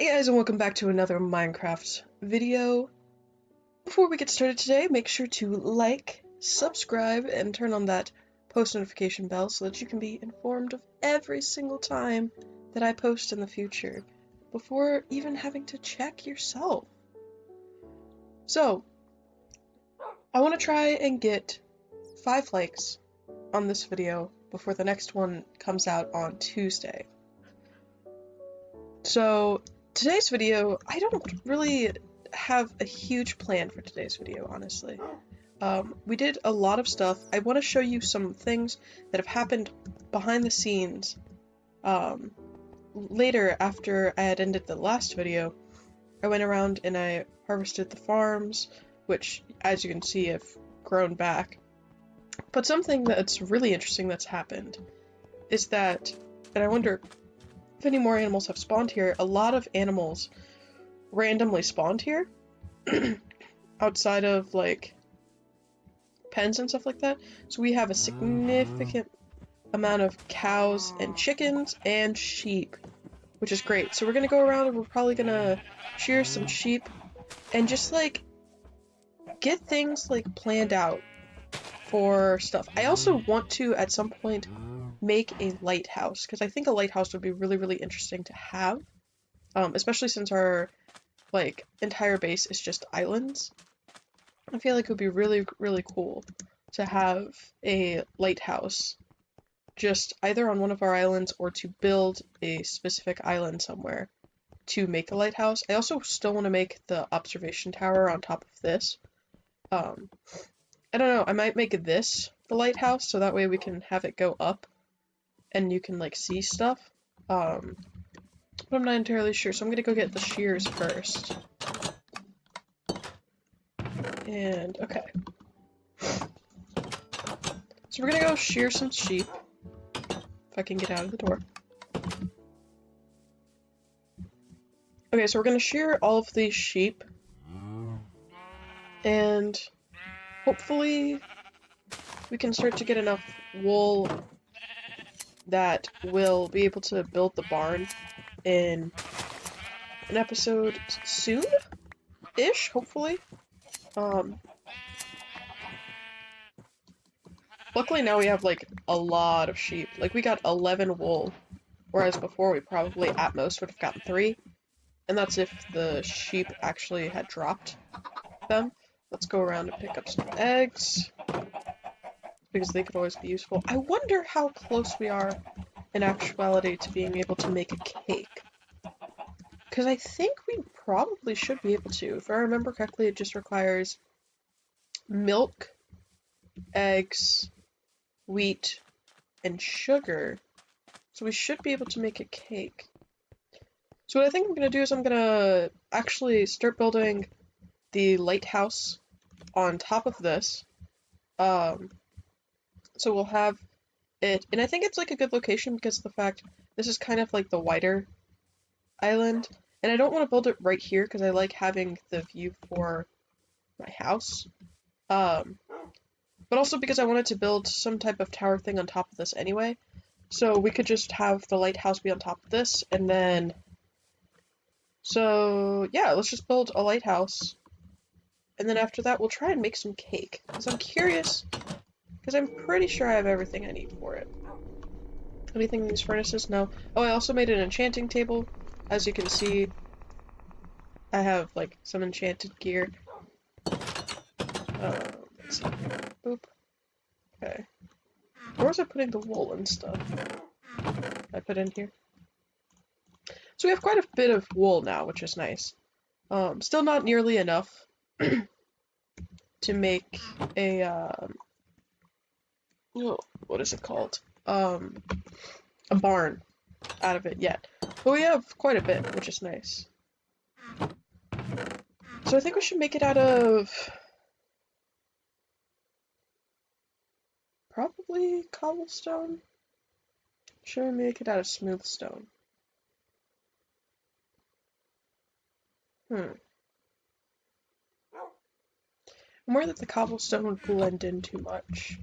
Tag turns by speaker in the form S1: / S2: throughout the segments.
S1: Hey guys, and welcome back to another Minecraft video. Before we get started today, make sure to like, subscribe, and turn on that post notification bell so that you can be informed of every single time that I post in the future, before even having to check yourself. So, I want to try and get 5 likes on this video before the next one comes out on Tuesday. So, today's video, I don't really have a huge plan for today's video, honestly. We did a lot of stuff. I want to show you some things that have happened behind the scenes. Later, after I had ended the last video, I went around and I harvested the farms, which, as you can see, have grown back. But something that's really interesting that's happened is that, and I wonder if any more animals have spawned here, a lot of animals randomly spawned here outside of like pens and stuff like that. So we have a significant amount of cows and chickens and sheep, which is great. So we're gonna go around and we're probably gonna shear some sheep and just like get things like planned out for stuff. I also want to at some point make a lighthouse, because I think a lighthouse would be really interesting to have, especially since our like entire base is just islands. I feel like it would be really cool to have a lighthouse just either on one of our islands or to build a specific island somewhere to make a lighthouse. I also still want to make the observation tower on top of this. I don't know, I might make this the lighthouse so that way we can have it go up and you can like see stuff. But I'm not entirely sure, so I'm gonna go get the shears first. And okay. So we're gonna go shear some sheep. If I can get out of the door. Okay, so we're gonna shear all of these sheep. And hopefully we can start to get enough wool that will be able to build the barn in an episode soon-ish, hopefully. Luckily now we have like a lot of sheep. Like we got 11 wool, whereas before we probably at most would have gotten 3. And that's if the sheep actually had dropped them. Let's go around and pick up some eggs, because they could always be useful. I wonder how close we are in actuality to being able to make a cake. Because I think we probably should be able to. If I remember correctly, it just requires milk, eggs, wheat, and sugar. So we should be able to make a cake. So what I think I'm going to do is I'm going to actually start building the lighthouse on top of this. So we'll have it, and I think it's like a good location because of the fact this is kind of like the wider island, and I don't want to build it right here because I like having the view for my house, but also because I wanted to build some type of tower thing on top of this anyway, so we could just have the lighthouse be on top of this, and then, so yeah, let's just build a lighthouse, and then after that we'll try and make some cake, because I'm curious, because I'm pretty sure I have everything I need for it. Anything in these furnaces? No. Oh, I also made an enchanting table. As you can see, I have, like, some enchanted gear. Let's see. Boop. Okay. Where was I putting the wool and stuff? I put in here. So we have quite a bit of wool now, which is nice. Still not nearly enough to make a, what is it called? A barn out of it yet. But we have quite a bit, which is nice. So I think we should make it out of probably cobblestone? Should we make it out of smooth stone? I'm worried that the cobblestone would blend in too much.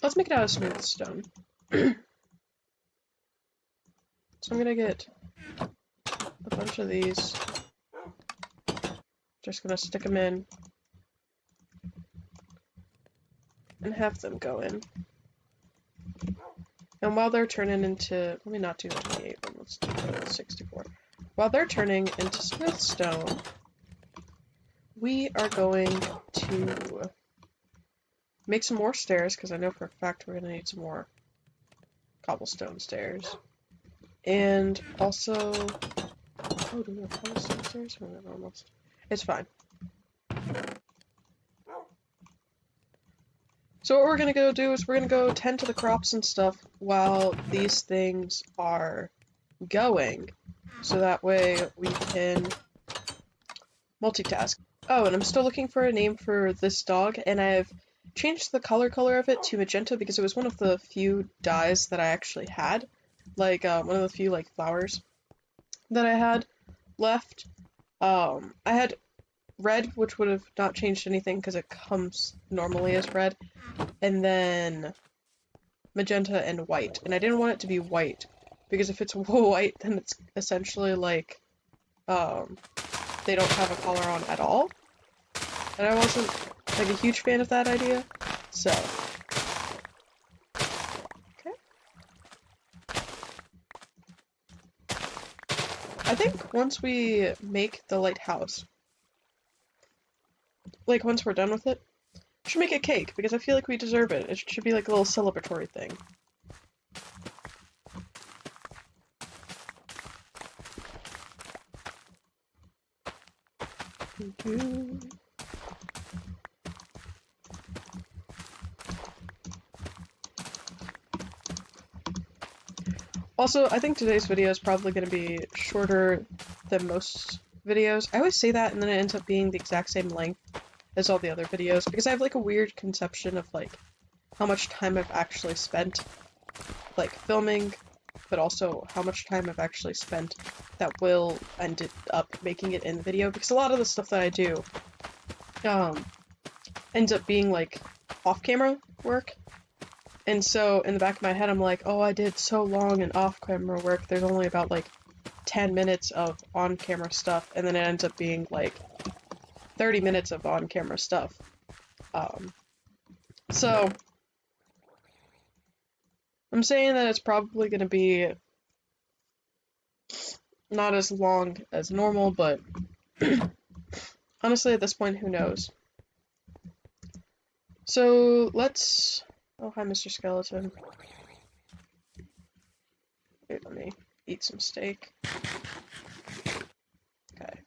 S1: Let's make it out of smooth stone. So I'm gonna get a bunch of these. Just gonna stick them in. And have them go in. And while they're turning into, let me not do the 28 one, let's do the 64. While they're turning into smooth stone, we are going to make some more stairs, because I know for a fact we're going to need some more cobblestone stairs. And also, oh, do we have cobblestone stairs? Oh, no, almost. It's fine. So what we're going to go do is we're going to go tend to the crops and stuff while these things are going. So that way we can multitask. Oh, and I'm still looking for a name for this dog, and I've changed the color of it to magenta because it was one of the few dyes that I actually had. Like, one of the few, like, flowers that I had left. I had red, which would have not changed anything because it comes normally as red. And then magenta and white. And I didn't want it to be white, because if it's white, then it's essentially like, they don't have a collar on at all. And I wasn't, like, a huge fan of that idea, so. Okay. I think once we make the lighthouse, like, once we're done with it, we should make a cake, because I feel like we deserve it. It should be like a little celebratory thing. Also, I think today's video is probably going to be shorter than most videos. I always say that, and then it ends up being the exact same length as all the other videos, because I have, like, a weird conception of, like, how much time I've actually spent, like, filming, but also how much time I've actually spent that will end up making it in the video, because a lot of the stuff that I do, ends up being, like, off-camera work. And so, in the back of my head, I'm like, oh, I did so long in off-camera work, there's only about, like, 10 minutes of on-camera stuff, and then it ends up being, like, 30 minutes of on-camera stuff. So, I'm saying that it's probably gonna be not as long as normal, but honestly, at this point, who knows? So, let's... Oh, hi, Mr. Skeleton. Wait, let me eat some steak. Okay.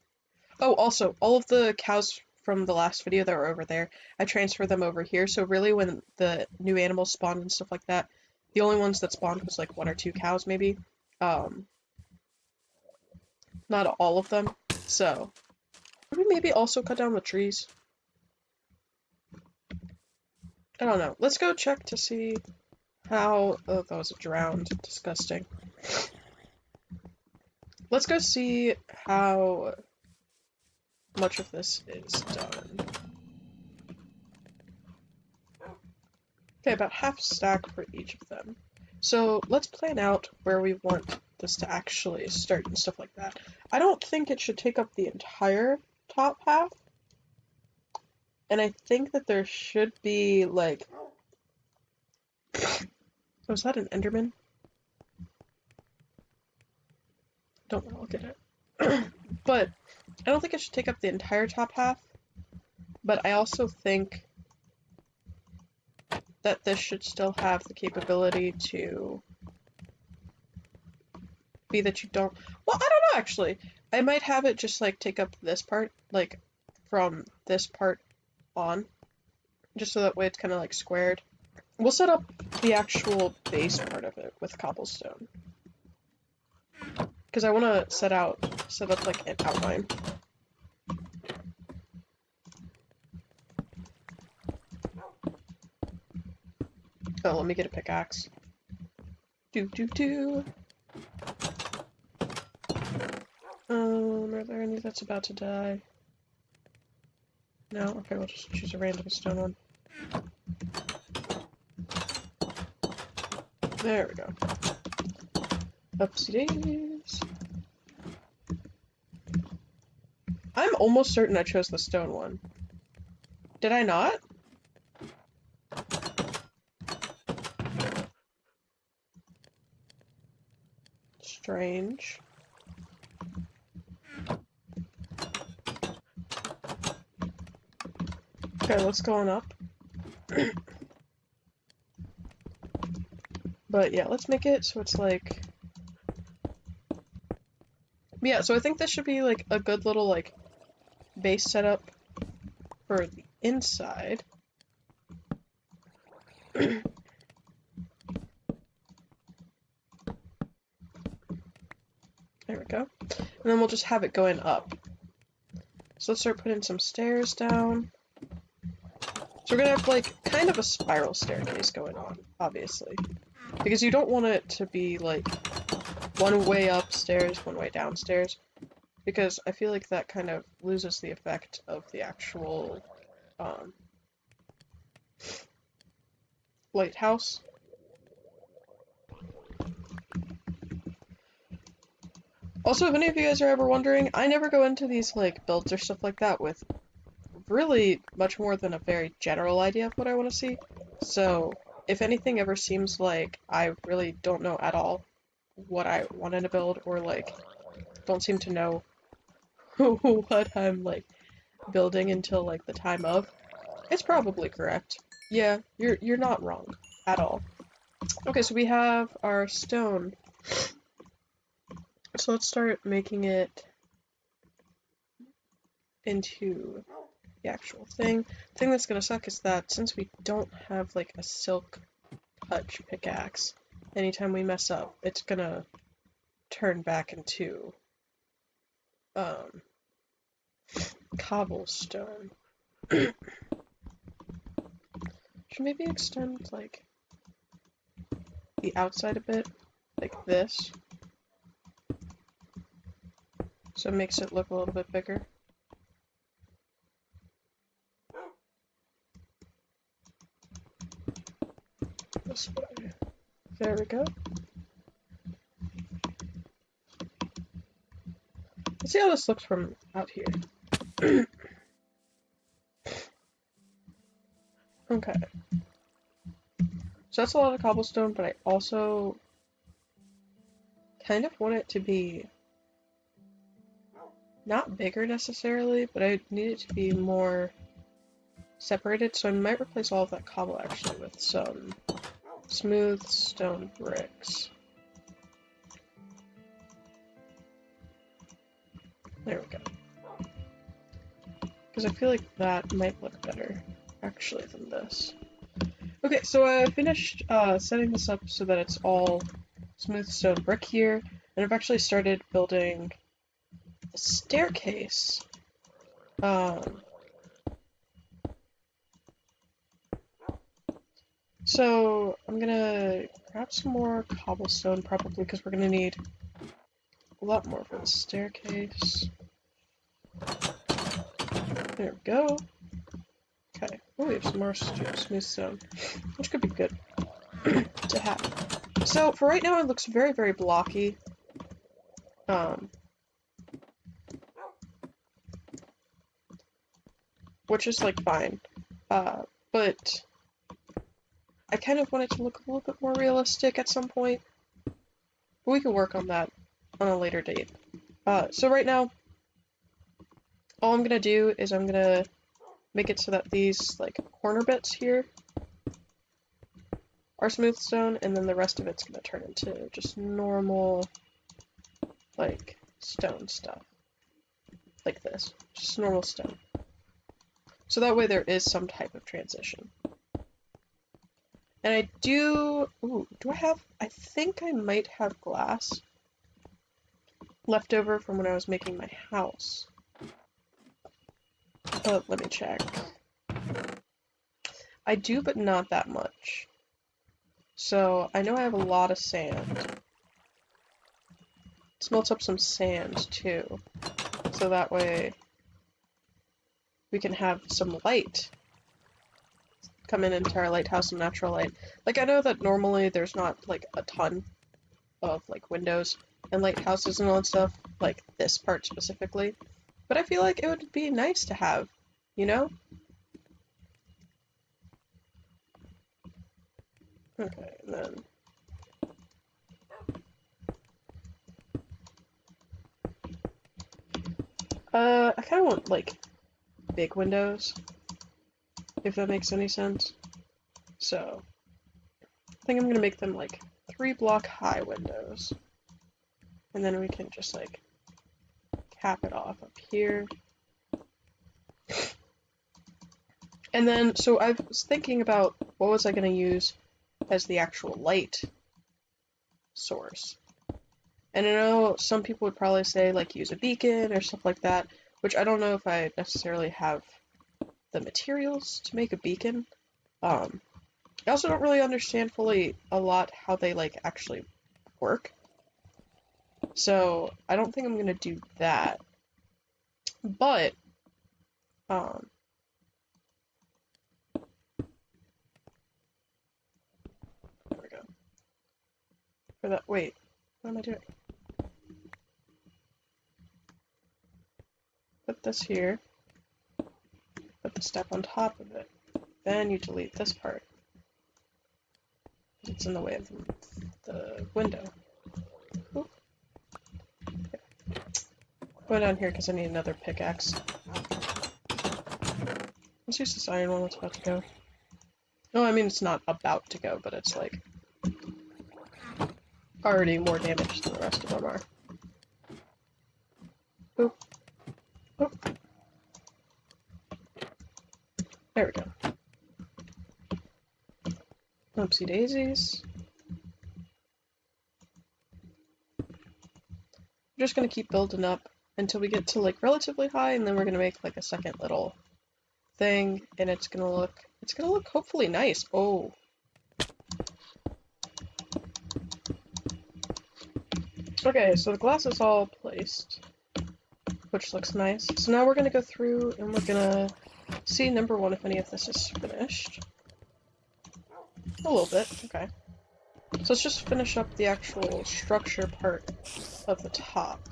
S1: Oh, also, all of the cows from the last video that were over there, I transferred them over here, so really when the new animals spawned and stuff like that, the only ones that spawned was like 1 or 2 cows, maybe. Not all of them, so... Could we maybe also cut down the trees? I don't know. Let's go check to see how... Oh, that was a drowned. Disgusting. Let's go see how much of this is done. Okay, about half a stack for each of them. So let's plan out where we want this to actually start and stuff like that. I don't think it should take up the entire top half. And I think that there should be, like... Was that an Enderman? Don't want to look at it. But I don't think it should take up the entire top half. But I also think that this should still have the capability to be that you don't... Well, I don't know, actually. I might have it just, like, take up this part, like, from this part on, just so that way it's kind of like squared. We'll set up the actual base part of it with cobblestone, because I want to set up like an outline. Oh, let me get a pickaxe. Are there any that's about to die? No? Okay, we'll just choose a random stone one. There we go. Upsie daisies. I'm almost certain I chose the stone one. Did I not? Strange. Okay, let's go on up. But yeah, let's make it so it's like... Yeah, so I think this should be like a good little like base setup for the inside. There we go. And then we'll just have it going up. So let's start putting some stairs down. So we're gonna have like kind of a spiral staircase going on, obviously. Because you don't want it to be like one way upstairs, one way downstairs. Because I feel like that kind of loses the effect of the actual lighthouse. Also, if any of you guys are ever wondering, I never go into these like builds or stuff like that with really much more than a very general idea of what I want to see. So if anything ever seems like I really don't know at all what I want in a build, or like don't seem to know what I'm like building until like the time of, it's probably correct. Yeah, you're not wrong at all. Okay, so we have our stone. So let's start making it into the actual thing. The thing that's gonna suck is that since we don't have like a silk touch pickaxe, anytime we mess up, it's gonna turn back into cobblestone. Should maybe extend like the outside a bit, like this, so it makes it look a little bit bigger. This way. There we go. Let's see how this looks from out here. Okay. So that's a lot of cobblestone, but I also kind of want it to be not bigger necessarily, but I need it to be more separated, so I might replace all of that cobble actually with some smooth stone bricks. There we go. Because I feel like that might look better, actually, than this. Okay, so I finished setting this up so that it's all smooth stone brick here, and I've actually started building a staircase. So I'm gonna grab some more cobblestone, probably, because we're gonna need a lot more for the staircase. There we go. Okay. Oh, we have some more smooth stone, which could be good to have. So for right now, it looks very, very blocky. Which is like fine. But I kind of want it to look a little bit more realistic at some point. But we can work on that on a later date. So right now, all I'm gonna do is I'm gonna make it so that these like corner bits here are smooth stone, and then the rest of it's gonna turn into just normal like stone stuff. Like this. Just normal stone. So that way there is some type of transition. And I do... Ooh, do I have... I think I might have glass left over from when I was making my house. But let me check. I do, but not that much. So I know I have a lot of sand. Let's melt up some sand too. So that way we can have some light come in into our lighthouse and natural light. Like, I know that normally there's not, like, a ton of like windows and lighthouses and all that stuff, like this part specifically. But I feel like it would be nice to have, you know? Okay, and then I kind of want like big windows, if that makes any sense. So I think I'm gonna make them like 3-block high windows, and then we can just like cap it off up here. And then, so I was thinking about what was I gonna use as the actual light source. And I know some people would probably say like use a beacon or stuff like that, which I don't know if I necessarily have the materials to make a beacon. I also don't really understand fully a lot how they like actually work. So I don't think I'm gonna do that. But there we go. For that, wait, what am I doing? Put this here. Put the step on top of it. Then you delete this part. It's in the way of the window. Oop. Okay. Go down here because I need another pickaxe. Let's use this iron one that's about to go. No, I mean it's not about to go, but it's like already more damage than the rest of them are. Oop. Oop. There we go. Oopsie daisies. We're just gonna keep building up until we get to like relatively high, and then we're gonna make like a second little thing, and it's gonna look hopefully nice. Oh. Okay, so the glass is all placed, which looks nice. So now we're gonna go through and we're gonna see, number one, if any of this is finished. A little bit, okay. So let's just finish up the actual structure part of the top.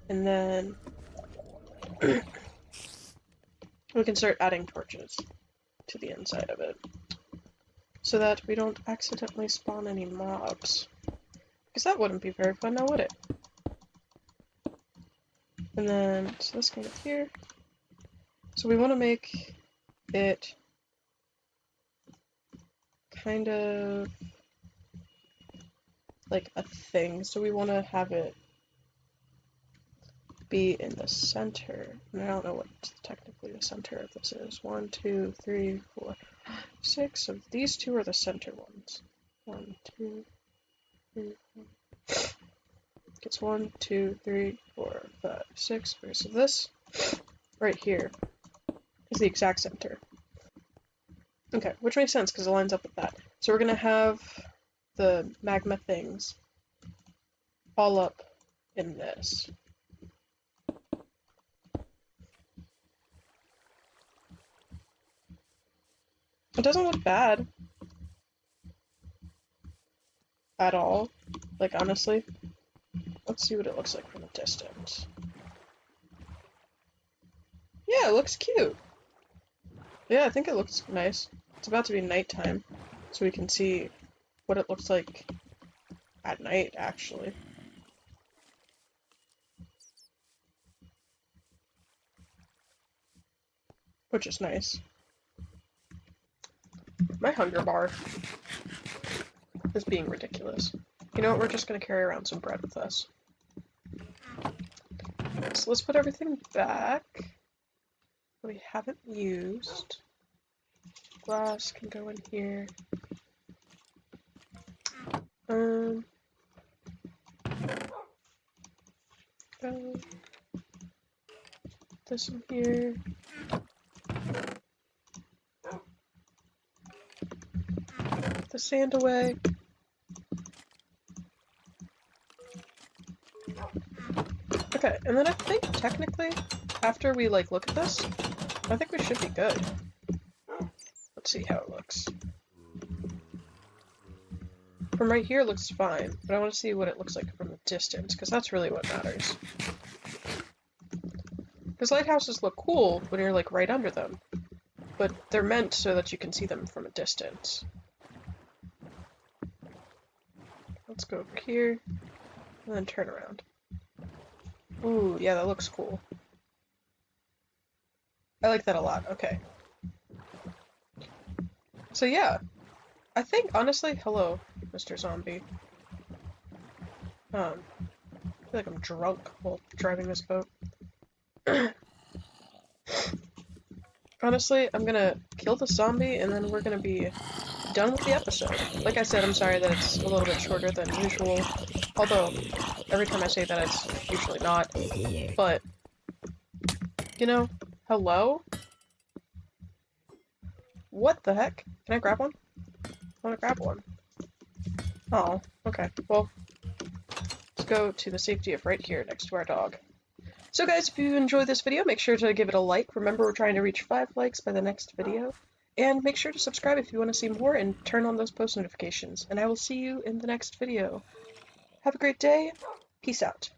S1: And then we can start adding torches to the inside of it, so that we don't accidentally spawn any mobs. Because that wouldn't be very fun now, would it? And then, so this can go here. So we want to make it kind of like a thing. So we want to have it be in the center. And I don't know what technically the center of this is. 1, 2, 3, 4, 6. So these two are the center ones. 1, 2, 3, 4. It's 1, 2, 3, 4, 5, 6. Okay, so this right here is the exact center. Okay, which makes sense because it lines up with that. So we're gonna have the magma things all up in this. It doesn't look bad at all, like honestly. Let's see what it looks like from a distance. Yeah, it looks cute. Yeah, I think it looks nice. It's about to be nighttime, so we can see what it looks like at night, actually. Which is nice. My hunger bar is being ridiculous. You know what, we're just gonna carry around some bread with us. So let's put everything back that we haven't used. Glass can go in here. This in here. Put the sand away. Okay, and then I think technically, after we like look at this, I think we should be good. Let's see how it looks. From right here, it looks fine, but I want to see what it looks like from a distance, because that's really what matters. Because lighthouses look cool when you're, like, right under them, but they're meant so that you can see them from a distance. Let's go over here, and then turn around. Ooh, yeah, that looks cool. I like that a lot. Okay. So yeah, I think, honestly, hello, Mr. Zombie. I feel like I'm drunk while driving this boat. Honestly, I'm gonna kill the zombie, and then we're gonna be done with the episode. Like I said, I'm sorry that it's a little bit shorter than usual, although every time I say that, it's usually not. But, you know, hello? What the heck? Can I grab one? I wanna grab one. Oh, okay. Well, let's go to the safety of right here next to our dog. So guys, if you enjoyed this video, make sure to give it a like. Remember, we're trying to reach 5 likes by the next video. And make sure to subscribe if you want to see more and turn on those post notifications. And I will see you in the next video. Have a great day. Peace out.